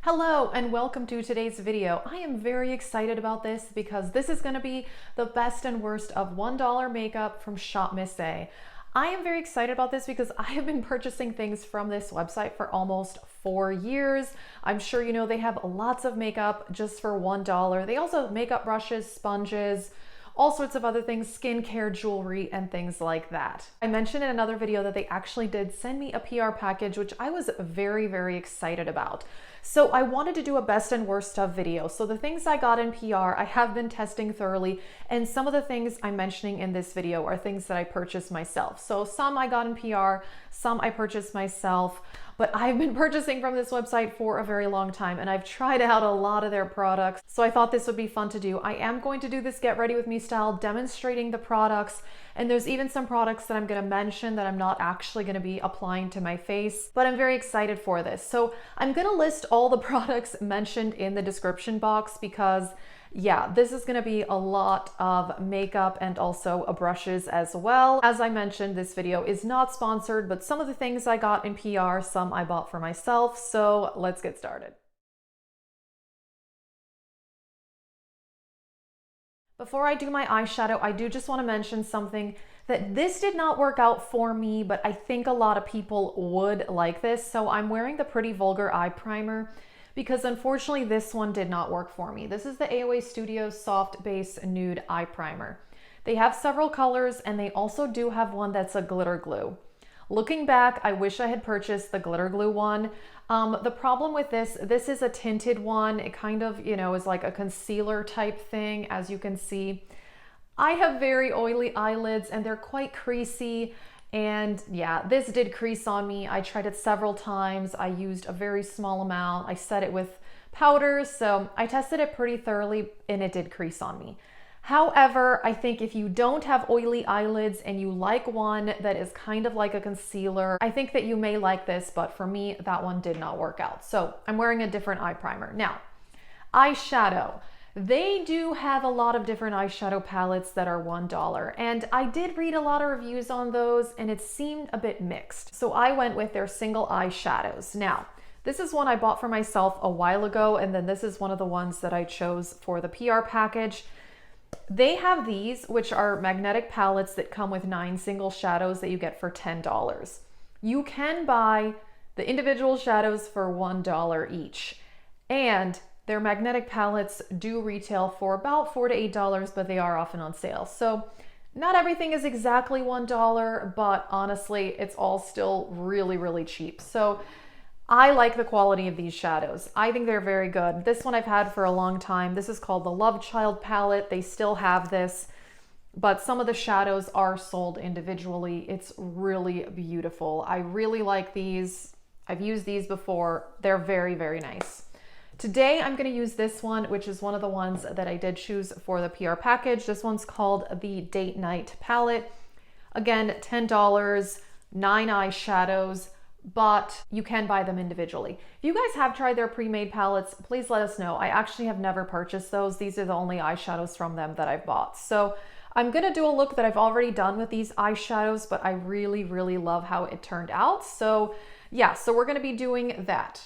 Hello and welcome to today's video. I am very excited about this because this is going to be the best and worst of $1 makeup from Shop Miss A. I am very excited about this because I have been purchasing things from this website for almost 4 years. I'm sure you know they have lots of makeup just for $1. They also have makeup brushes, sponges, all sorts of other things, skincare, jewelry, and things like that. I mentioned in another video that they actually did send me a PR package, which I was very, very excited about. So I wanted to do a best and worst of video. So the things I got in PR, I have been testing thoroughly, and some of the things I'm mentioning in this video are things that I purchased myself. So some I got in PR, some I purchased myself, but I've been purchasing from this website for a very long time and I've tried out a lot of their products. So I thought this would be fun to do. I am going to do this get ready with me style, demonstrating the products. And there's even some products that I'm going to mention that I'm not actually going to be applying to my face, but I'm very excited for this. So I'm going to list all the products mentioned in the description box because yeah, this is going to be a lot of makeup and also brushes as well. As I mentioned, this video is not sponsored, but some of the things I got in PR, some I bought for myself. So let's get started. Before I do my eyeshadow, I do just want to mention something that this did not work out for me, but I think a lot of people would like this. So I'm wearing the Pretty Vulgar Eye Primer because unfortunately this one did not work for me. This is the AOA Studio Soft Base Nude Eye Primer. They have several colors and they also do have one that's a glitter glue. Looking back, I wish I had purchased the glitter glue one. The problem with this is a tinted one. It kind of, you know, is like a concealer type thing, as you can see. I have very oily eyelids and they're quite creasy. And yeah, this did crease on me. I tried it several times. I used a very small amount. I set it with powders, so I tested it pretty thoroughly and it did crease on me. However, I think if you don't have oily eyelids and you like one that is kind of like a concealer, I think that you may like this, but for me, that one did not work out. So I'm wearing a different eye primer. Now, eyeshadow. They do have a lot of different eyeshadow palettes that are $1, and I did read a lot of reviews on those and it seemed a bit mixed. So I went with their single eyeshadows. Now, this is one I bought for myself a while ago, and then this is one of the ones that I chose for the PR package. They have these, which are magnetic palettes that come with 9 single shadows that you get for $10. You can buy the individual shadows for $1 each, and their magnetic palettes do retail for about $4 to $8, but they are often on sale. So not everything is exactly $1, but honestly, it's all still really, really cheap. So I like the quality of these shadows. I think they're very good. This one I've had for a long time. This is called the Love Child palette. They still have this, but some of the shadows are sold individually. It's really beautiful. I really like these. I've used these before. They're very, very nice. Today, I'm going to use this one, which is one of the ones that I did choose for the PR package. This one's called the Date Night palette. Again, $10, 9 eyeshadows, but you can buy them individually. If you guys have tried their pre-made palettes, please let us know. I actually have never purchased those. These are the only eyeshadows from them that I've bought. So I'm going to do a look that I've already done with these eyeshadows, but I really, really love how it turned out. So yeah, so we're going to be doing that.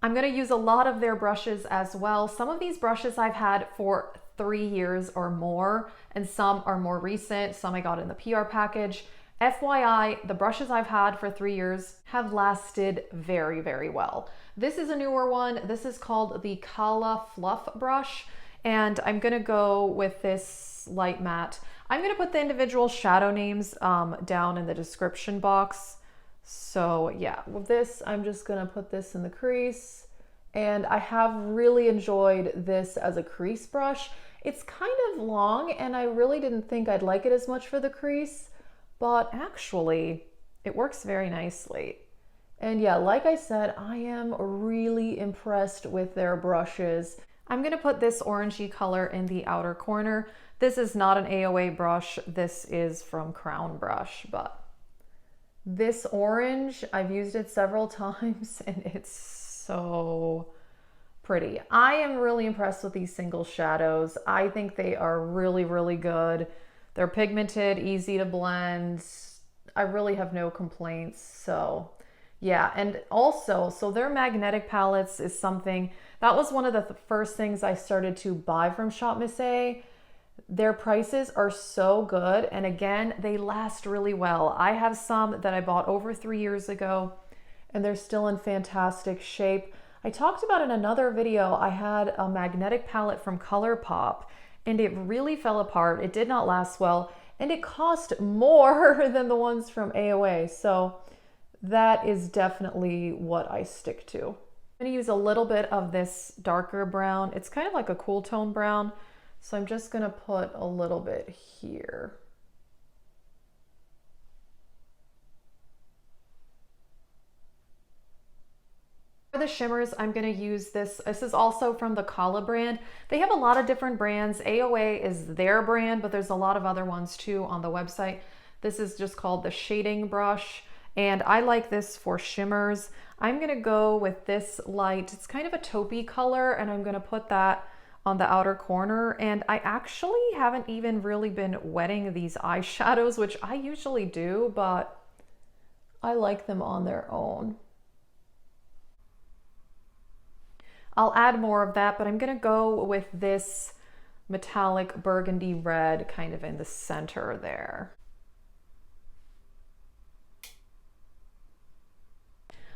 I'm going to use a lot of their brushes as well. Some of these brushes I've had for 3 years or more, and some are more recent. Some I got in the PR package. FYI, the brushes I've had for 3 years have lasted very, very well. This is a newer one. This is called the Cala Fluff brush, and I'm going to go with this light matte. I'm going to put the individual shadow names down in the description box. So yeah, with this, I'm just gonna put this in the crease, and I have really enjoyed this as a crease brush. It's kind of long and I really didn't think I'd like it as much for the crease, but actually it works very nicely. And yeah, like I said, I am really impressed with their brushes. I'm gonna put this orangey color in the outer corner. This is not an AOA brush. This is from Crown Brush, but this orange, I've used it several times and it's so pretty. I am really impressed with these single shadows. I think they are really, really good. They're pigmented, easy to blend. I really have no complaints. So Yeah, and also, so their magnetic palettes is something, that was one of the first things I started to buy from Shop Miss A. Their prices are so good, and again, they last really well. I have some that I bought over 3 years ago, and they're still in fantastic shape. I talked about in another video, I had a magnetic palette from ColourPop, and it really fell apart. It did not last well, and it cost more than the ones from AOA, so that is definitely what I stick to. I'm gonna use a little bit of this darker brown. It's kind of like a cool tone brown, so I'm just gonna put a little bit here. For the shimmers, I'm gonna use this. This is also from the Cala brand. They have a lot of different brands. AOA is their brand, but there's a lot of other ones too on the website. This is just called the shading brush, and I like this for shimmers. I'm gonna go with this light. It's kind of a taupey color, and I'm gonna put that on the outer corner. And I actually haven't even really been wetting these eyeshadows, which I usually do, but I like them on their own. I'll add more of that, but I'm gonna go with this metallic burgundy red kind of in the center there.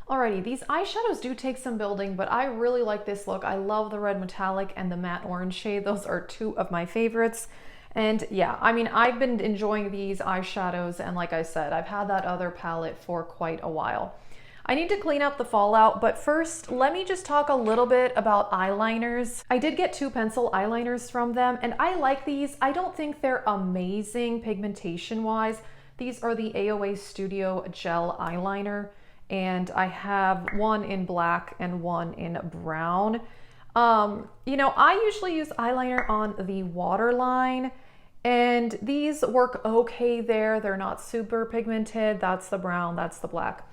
Alrighty, these eyeshadows do take some building, but I really like this look. I love the red metallic and the matte orange shade. Those are two of my favorites. And yeah, I mean, I've been enjoying these eyeshadows, and like I said, I've had that other palette for quite a while. I need to clean up the fallout, but first, let me just talk a little bit about eyeliners. I did get 2 pencil eyeliners from them, and I like these. I don't think they're amazing pigmentation-wise. These are the AOA Studio Gel Eyeliner, and I have one in black and one in brown. You know, I usually use eyeliner on the waterline, and these work okay there. They're not super pigmented. That's the brown, that's the black.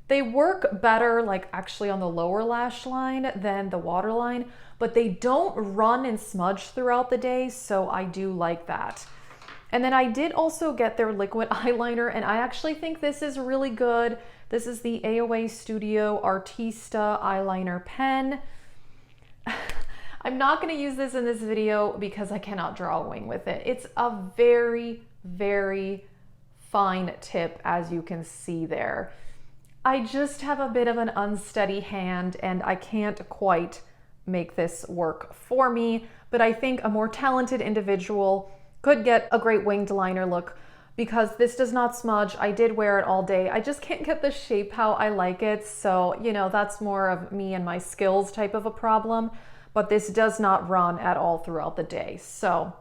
They work better like actually on the lower lash line than the waterline, but they don't run and smudge throughout the day, so I do like that. And then I did also get their liquid eyeliner, and I actually think this is really good. This is the AOA Studio Artista eyeliner pen. I'm not going to use this in this video because I cannot draw a wing with it. It's a very, very fine tip, as you can see there. I just have a bit of an unsteady hand, and I can't quite make this work for me, but I think a more talented individual could get a great winged liner look because this does not smudge. I did wear it all day. I just can't get the shape how I like it. So, you know, that's more of me and my skills type of a problem, but this does not run at all throughout the day. So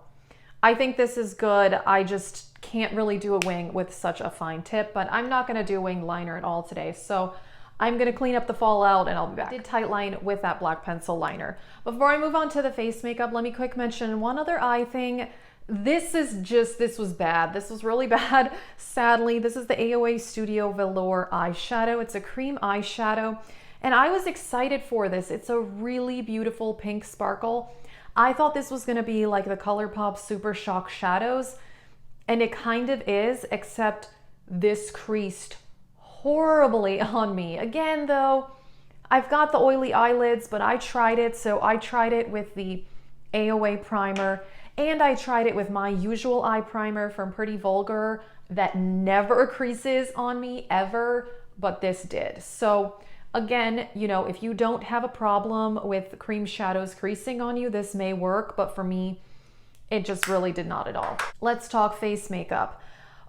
I think this is good. I just can't really do a wing with such a fine tip, but I'm not gonna do a wing liner at all today. So I'm gonna clean up the fallout and I'll be back. I did tight line with that black pencil liner. Before I move on to the face makeup, let me quick mention one other eye thing. This was bad. This was really bad. Sadly, this is the AOA Studio Velour eyeshadow. It's a cream eyeshadow, and I was excited for this. It's a really beautiful pink sparkle. I thought this was gonna be like the ColourPop Super Shock Shadows, and it kind of is, except this creased horribly on me. Again, though, I've got the oily eyelids, but I tried it. So I tried it with the AOA primer, and I tried it with my usual eye primer from Pretty Vulgar that never creases on me ever, but this did. So again, you know, if you don't have a problem with cream shadows creasing on you, this may work, but for me, it just really did not at all. Let's talk face makeup.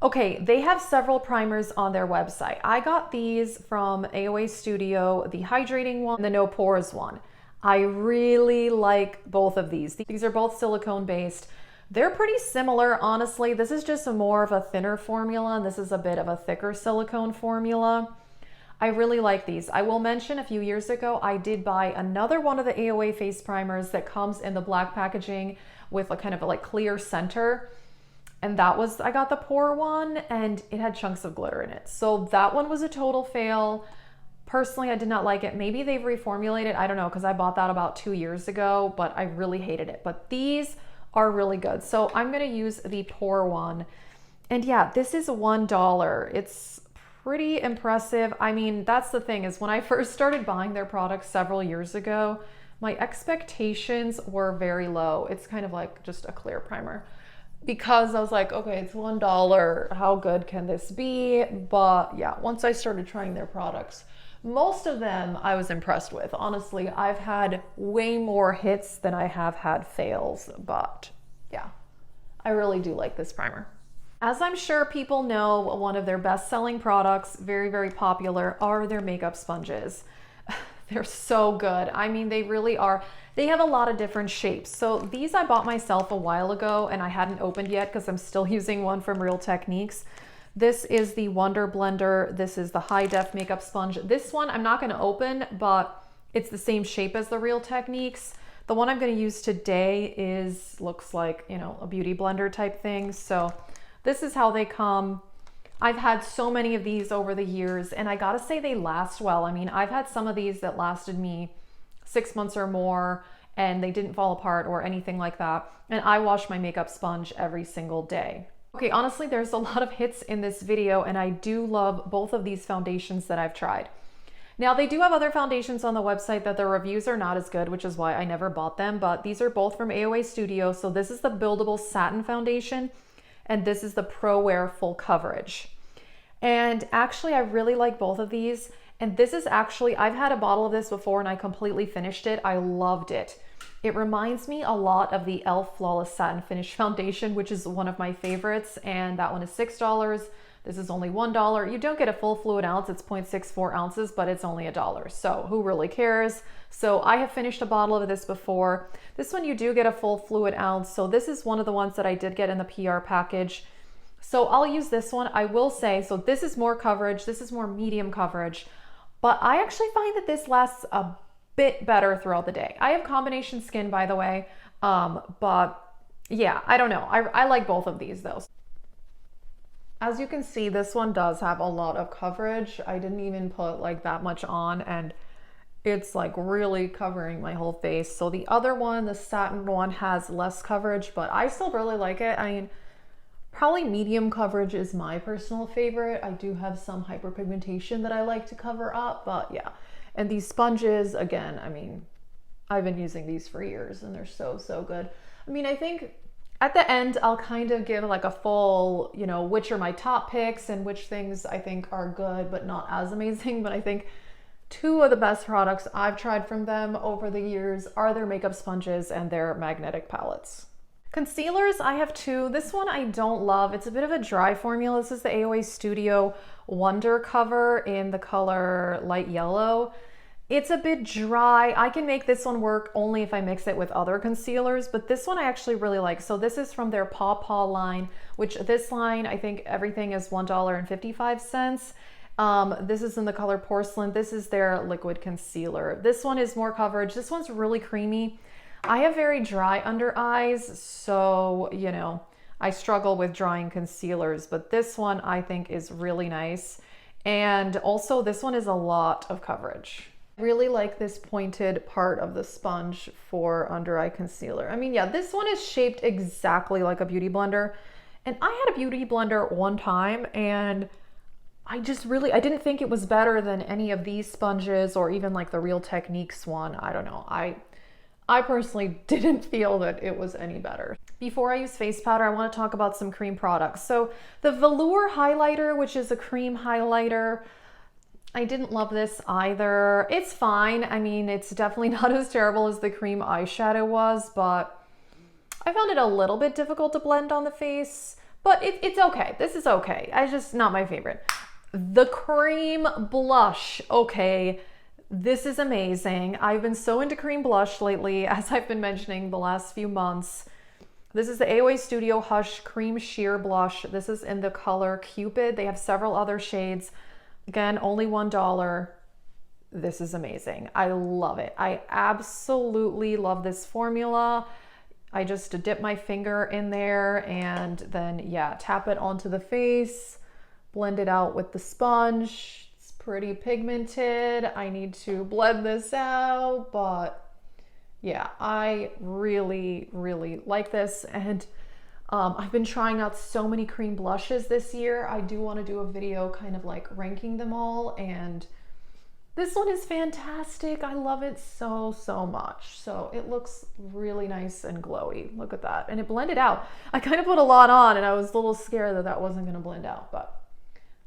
Okay, they have several primers on their website. I got these from AOA Studio, the hydrating one, and the no pores one. I really like both of these. These are both silicone based. They're pretty similar, honestly. This is just more of a thinner formula, and this is a bit of a thicker silicone formula. I really like these. I will mention a few years ago, I did buy another one of the AOA face primers that comes in the black packaging with a kind of a like clear center. And that was, I got the pore one, and it had chunks of glitter in it. So that one was a total fail. Personally, I did not like it. Maybe they've reformulated, I don't know, because I bought that about 2 years ago, but I really hated it. But these are really good. So I'm gonna use the pore one. And yeah, this is $1. It's pretty impressive. I mean, that's the thing, is when I first started buying their products several years ago, my expectations were very low. It's kind of like just a clear primer, because I was like, okay, it's $1. How good can this be? But yeah, once I started trying their products, most of them I was impressed with. Honestly, I've had way more hits than I have had fails, but yeah, I really do like this primer. As I'm sure people know, one of their best-selling products, very, very popular, are their makeup sponges. They're so good. I mean, they really are. They have a lot of different shapes. So these I bought myself a while ago and I hadn't opened yet because I'm still using one from Real Techniques. This is the Wonder Blender. This is the High Def Makeup Sponge. This one I'm not going to open, but it's the same shape as the Real Techniques. The one I'm going to use today looks like, you know, a beauty blender type thing. So this is how they come. I've had so many of these over the years, and I gotta say they last well. I mean, I've had some of these that lasted me 6 months or more, and they didn't fall apart or anything like that. And I wash my makeup sponge every single day. Okay, honestly, there's a lot of hits in this video, and I do love both of these foundations that I've tried. Now, they do have other foundations on the website that the reviews are not as good, which is why I never bought them, but these are both from AOA Studio. So this is the Buildable Satin Foundation, and this is the Pro Wear Full Coverage. And actually, I really like both of these. And this is actually, I've had a bottle of this before and I completely finished it. I loved it. It reminds me a lot of the e.l.f. Flawless Satin Finish Foundation, which is one of my favorites. And that one is $6. This is only $1. You don't get a full fluid ounce. It's 0.64 ounces, but it's only $1. So who really cares? So I have finished a bottle of this before. This one you do get a full fluid ounce. So this is one of the ones that I did get in the PR package. So I'll use this one. I will say, so this is more coverage. This is more medium coverage, but I actually find that this lasts a bit better throughout the day. I have combination skin, by the way. But yeah, I don't know. I like both of these though. As you can see, this one does have a lot of coverage. I didn't even put like that much on, and it's like really covering my whole face. So the other one, the satin one, has less coverage, but I still really like it. I mean, probably medium coverage is my personal favorite. I do have some hyperpigmentation that I like to cover up, but yeah. And these sponges, again, I mean, I've been using these for years and they're so, so good. I mean, I think at the end, I'll kind of give like a full, you know, which are my top picks and which things I think are good, but not as amazing. But I think two of the best products I've tried from them over the years are their makeup sponges and their magnetic palettes. Concealers, I have two. This one I don't love. It's a bit of a dry formula. This is the AOA Studio Wonder Cover in the color light yellow. It's a bit dry. I can make this one work only if I mix it with other concealers, but this one I actually really like. So this is from their Paw Paw line, which this line, I think everything is $1.55. This is in the color Porcelain. This is their liquid concealer. This one is more coverage. This one's really creamy. I have very dry under eyes, so, you know, I struggle with drying concealers, but this one I think is really nice. And also this one is a lot of coverage. I really like this pointed part of the sponge for under eye concealer. I mean, yeah, this one is shaped exactly like a beauty blender. And I had a beauty blender one time and I didn't think it was better than any of these sponges or even like the Real Techniques one. I don't know. I personally didn't feel that it was any better. Before I use face powder, I want to talk about some cream products. So the Velour highlighter, which is a cream highlighter, I didn't love this either. It's fine. I mean, it's definitely not as terrible as the cream eyeshadow was, but I found it a little bit difficult to blend on the face, but it's okay. This is okay. It's just not my favorite. The cream blush, okay. This is amazing. I've been so into cream blush lately, as I've been mentioning the last few months. This is the AOA Studio Hush Cream Sheer Blush. This is in the color Cupid. They have several other shades. Again, only $1. This is amazing. I love it. I absolutely love this formula. I just dip my finger in there and then, yeah, tap it onto the face, blend it out with the sponge. Pretty pigmented. I need to blend this out, but yeah, I really, really like this. And I've been trying out so many cream blushes this year. I do want to do a video kind of like ranking them all, and this one is fantastic. I love it so, so much. So it looks really nice and glowy. Look at that. And it blended out. I kind of put a lot on and I was a little scared that that wasn't going to blend out, but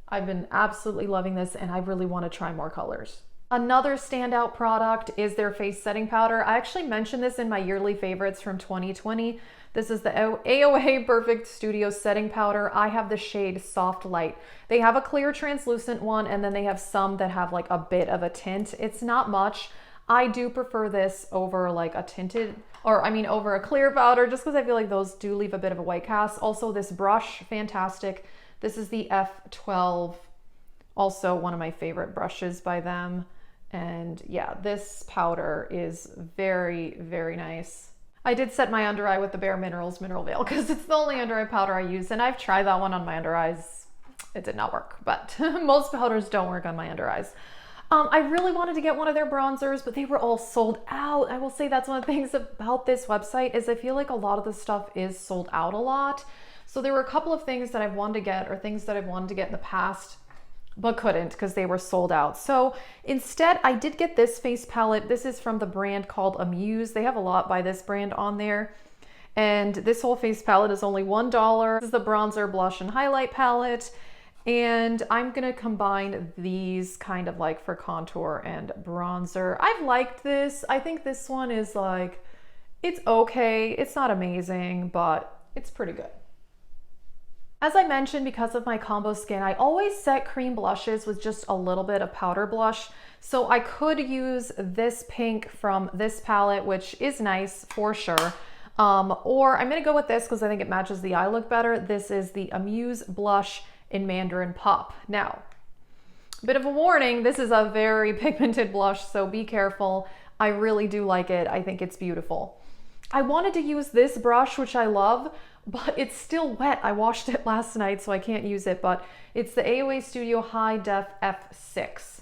I've been absolutely loving this and I really want to try more colors. Another standout product is their face setting powder. I actually mentioned this in my yearly favorites from 2020. This is the AOA Perfect Studio Setting Powder. I have the shade Soft Light. They have a clear translucent one, and then they have some that have like a bit of a tint. It's not much. I do prefer this over like a tinted, or I mean over a clear powder, just because I feel like those do leave a bit of a white cast. Also this brush, fantastic. This is the F12, also one of my favorite brushes by them. And yeah, this powder is very, very nice. I did set my under eye with the Bare Minerals Mineral Veil because it's the only under eye powder I use, and I've tried that one on my under eyes. It did not work, but most powders don't work on my under eyes. I really wanted to get one of their bronzers, but they were all sold out. I will say that's one of the things about this website is I feel like a lot of the stuff is sold out a lot. So there were a couple of things that I've wanted to get, or things that I've wanted to get in the past, but couldn't because they were sold out. So instead, I did get this face palette. This is from the brand called Mousse. They have a lot by this brand on there. And this whole face palette is only $1. This is the bronzer, blush, and highlight palette. And I'm gonna combine these kind of like for contour and bronzer. I've liked this. I think this one is like, it's okay. It's not amazing, but it's pretty good. As I mentioned, because of my combo skin, I always set cream blushes with just a little bit of powder blush. So I could use this pink from this palette, which is nice for sure. Or I'm gonna go with this because I think it matches the eye look better. This is the Mousse blush in Mandarin Pop. Now, a bit of a warning, this is a very pigmented blush, so be careful. I really do like it. I think it's beautiful. I wanted to use this brush, which I love, but it's still wet. I washed it last night, so I can't use it, but it's the AOA Studio High Def F6.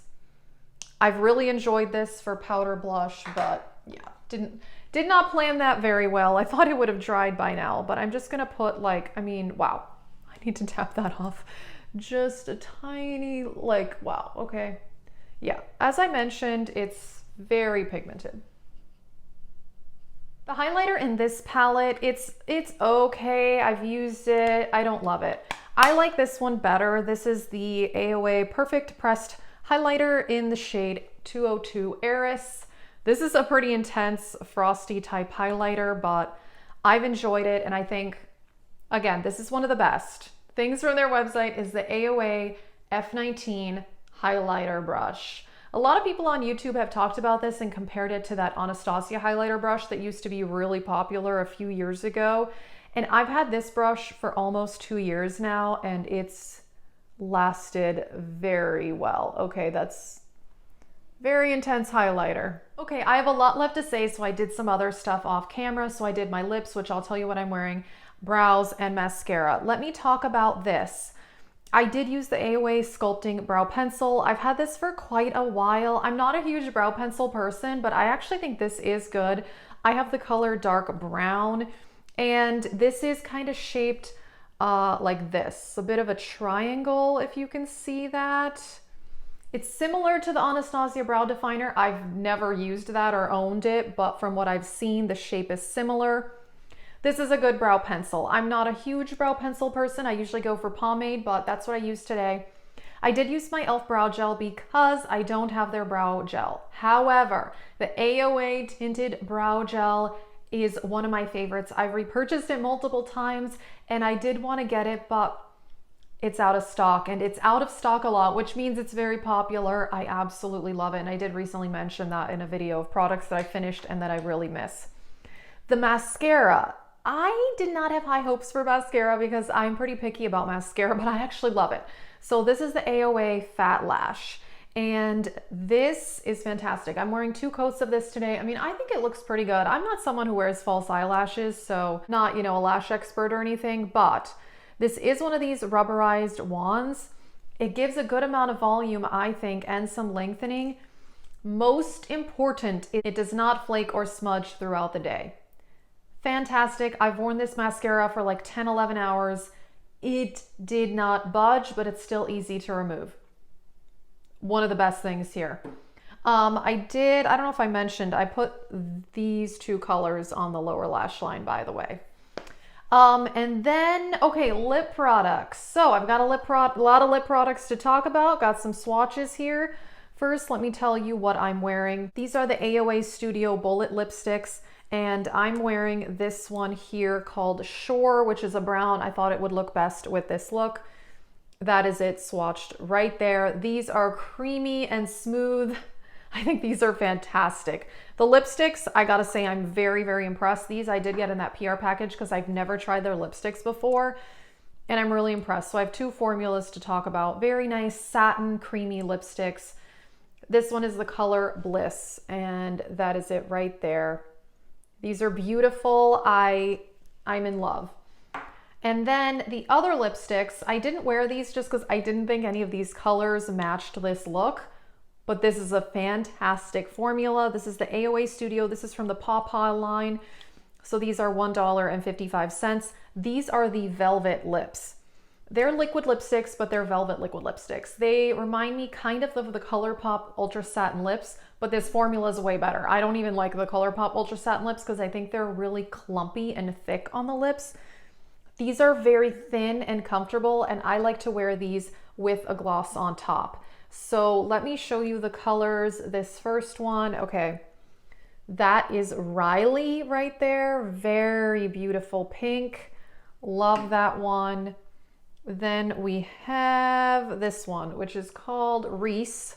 I've really enjoyed this for powder blush, but yeah, did not plan that very well. I thought it would have dried by now, but I'm just gonna put like, I mean, wow, I need to tap that off. Just a tiny, like, wow, okay. Yeah, as I mentioned, it's very pigmented. The highlighter in this palette, it's okay. I've used it. I don't love it. I like this one better. This is the AOA Perfect Pressed Highlighter in the shade 202 Heiress. This is a pretty intense frosty type highlighter, but I've enjoyed it. And I think, again, this is one of the best things from their website is the AOA F19 Highlighter Brush. A lot of people on YouTube have talked about this and compared it to that Anastasia highlighter brush that used to be really popular a few years ago. And I've had this brush for almost 2 years now, and it's lasted very well. Okay, that's very intense highlighter. Okay, I have a lot left to say, so I did some other stuff off camera. So I did my lips, which I'll tell you what I'm wearing, brows, and mascara. Let me talk about this. I did use the AOA Sculpting Brow Pencil. I've had this for quite a while. I'm not a huge brow pencil person, but I actually think this is good. I have the color dark brown, and this is kind of shaped like this, a bit of a triangle, if you can see that. It's similar to the Anastasia Brow Definer. I've never used that or owned it, but from what I've seen, the shape is similar. This is a good brow pencil. I'm not a huge brow pencil person. I usually go for pomade, but that's what I used today. I did use my e.l.f. brow gel because I don't have their brow gel. However, the AOA tinted brow gel is one of my favorites. I've repurchased it multiple times and I did want to get it, but it's out of stock, and it's out of stock a lot, which means it's very popular. I absolutely love it. And I did recently mention that in a video of products that I finished and that I really miss. The mascara. I did not have high hopes for mascara because I'm pretty picky about mascara, but I actually love it. So this is the AOA Fat Lash, and this is fantastic. I'm wearing 2 coats of this today. I mean, I think it looks pretty good. I'm not someone who wears false eyelashes, so not, you know, a lash expert or anything, but this is one of these rubberized wands. It gives a good amount of volume, I think, and some lengthening. Most important, it does not flake or smudge throughout the day. Fantastic. I've worn this mascara for like 10, 11 hours. It did not budge, but it's still easy to remove. One of the best things here. I don't know if I mentioned, I put these two colors on the lower lash line, by the way. And then, okay, lip products. So I've got a lot of lip products to talk about. Got some swatches here. First, let me tell you what I'm wearing. These are the AOA Studio Bullet lipsticks, and I'm wearing this one here called Shore, which is a brown. I thought it would look best with this look. That is it, swatched right there. These are creamy and smooth. I think these are fantastic. The lipsticks, I gotta say, I'm very, very impressed. These I did get in that PR package because I've never tried their lipsticks before, and I'm really impressed. So I have two formulas to talk about. Very nice satin creamy lipsticks. This one is the color Bliss, and that is it right there. These are beautiful. I'm in love. And then the other lipsticks, I didn't wear these just because I didn't think any of these colors matched this look, but this is a fantastic formula. This is the AOA Studio. This is from the Pawpaw line. So these are $1.55. These are the Velvet Lips. They're liquid lipsticks, but they're velvet liquid lipsticks. They remind me kind of the ColourPop Ultra Satin Lips, but this formula is way better. I don't even like the ColourPop Ultra Satin Lips because I think they're really clumpy and thick on the lips. These are very thin and comfortable, and I like to wear these with a gloss on top. So let me show you the colors. This first one, okay, that is Riley right there. Very beautiful pink. Love that one. Then we have this one, which is called Reese.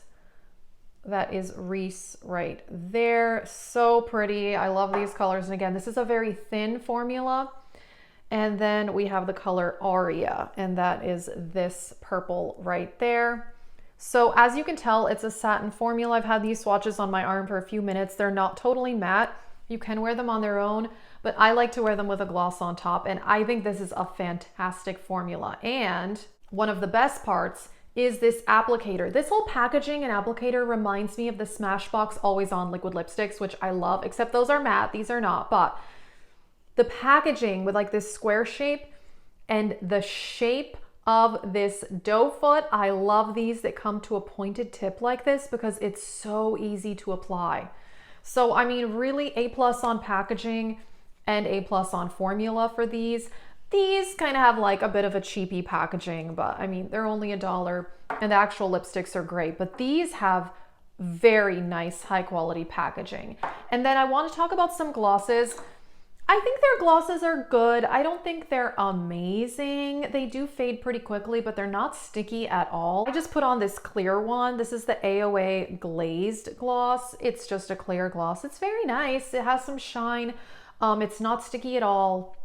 That is Reese right there. So pretty. I love these colors. And again, this is a very thin formula. And then we have the color Arya, and that is this purple right there. So as you can tell, it's a satin formula. I've had these swatches on my arm for a few minutes. They're not totally matte. You can wear them on their own, but I like to wear them with a gloss on top. And I think this is a fantastic formula. And one of the best parts is this applicator. This whole packaging and applicator reminds me of the Smashbox Always On liquid lipsticks, which I love, except those are matte, these are not. But the packaging with like this square shape and the shape of this doe foot, I love these that come to a pointed tip like this because it's so easy to apply. So I mean, really A+ on packaging and A+ on formula for these. These kind of have like a bit of a cheapy packaging, but I mean, they're only $1 and the actual lipsticks are great, but these have very nice high quality packaging. And then I want to talk about some glosses. I think their glosses are good. I don't think they're amazing. They do fade pretty quickly, but they're not sticky at all. I just put on this clear one. This is the AOA Glazed Gloss. It's just a clear gloss. It's very nice. It has some shine. It's not sticky at all.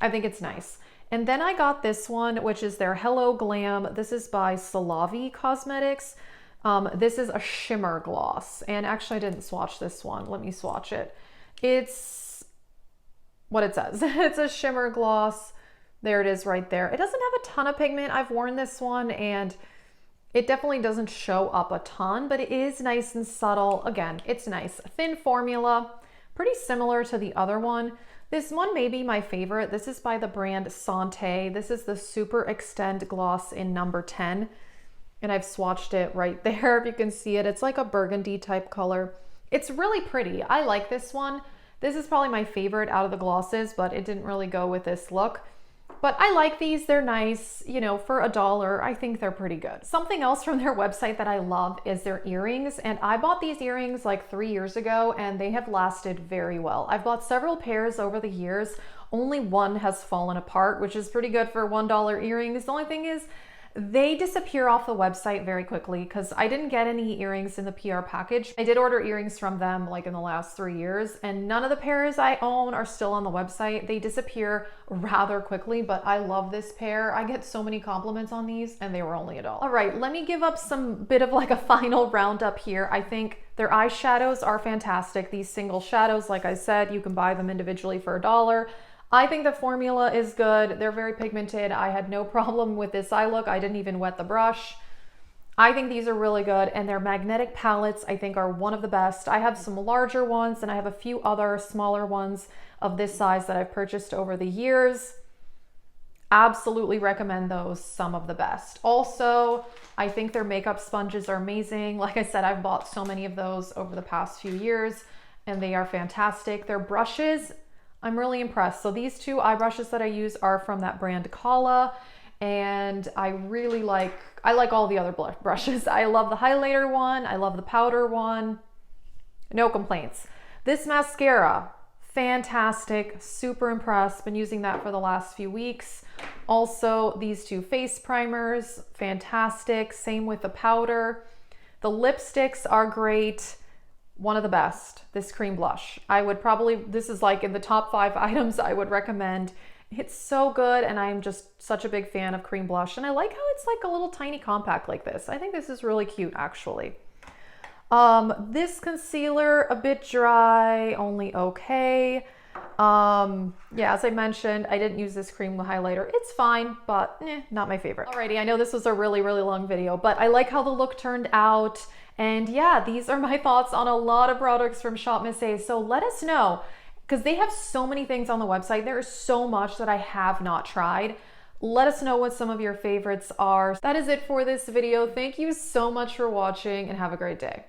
I think it's nice. And then I got this one, which is their Hello Glam. This is by Salavi Cosmetics. This is a shimmer gloss. And actually I didn't swatch this one. Let me swatch it. It's what it says. It's a shimmer gloss. There it is right there. It doesn't have a ton of pigment. I've worn this one and it definitely doesn't show up a ton, but it is nice and subtle. Again, it's nice. Thin formula, pretty similar to the other one. This one may be my favorite. This is by the brand Santee. This is the Super Extend Gloss in number 10. And I've swatched it right there. If you can see it, it's like a burgundy type color. It's really pretty. I like this one. This is probably my favorite out of the glosses, but it didn't really go with this look. But I like these, they're nice, you know, for $1, I think they're pretty good. Something else from their website that I love is their earrings. And I bought these earrings like 3 years ago and they have lasted very well. I've bought several pairs over the years. Only one has fallen apart, which is pretty good for $1 earrings. The only thing is, they disappear off the website very quickly because I didn't get any earrings in the PR package. I did order earrings from them like in the last 3 years and none of the pairs I own are still on the website. They disappear rather quickly, but I love this pair. I get so many compliments on these and they were only $1. All right, let me give up some bit of like a final roundup here. I think their eyeshadows are fantastic. These single shadows, like I said, you can buy them individually for $1. I think the formula is good. They're very pigmented. I had no problem with this eye look. I didn't even wet the brush. I think these are really good, and their magnetic palettes I think are one of the best. I have some larger ones and I have a few other smaller ones of this size that I've purchased over the years. Absolutely recommend those, some of the best. Also, I think their makeup sponges are amazing. Like I said, I've bought so many of those over the past few years and they are fantastic. Their brushes, I'm really impressed. So these two eye brushes that I use are from that brand Cala, and I really like all the other brushes. I love the highlighter one. I love the powder one. No complaints. This mascara, fantastic, super impressed. Been using that for the last few weeks. Also, these two face primers, fantastic. Same with the powder. The lipsticks are great. One of the best, this cream blush. I would probably, this is like in the top 5 items I would recommend. It's so good, and I'm just such a big fan of cream blush. And I like how it's like a little tiny compact like this. I think this is really cute, actually. This concealer, a bit dry, only okay. Yeah, as I mentioned, I didn't use this cream highlighter. It's fine, but not my favorite. Alrighty, I know this was a really, really long video, but I like how the look turned out. And yeah, these are my thoughts on a lot of products from Shop Miss A. So let us know, because they have so many things on the website. There is so much that I have not tried. Let us know what some of your favorites are. That is it for this video. Thank you so much for watching and have a great day.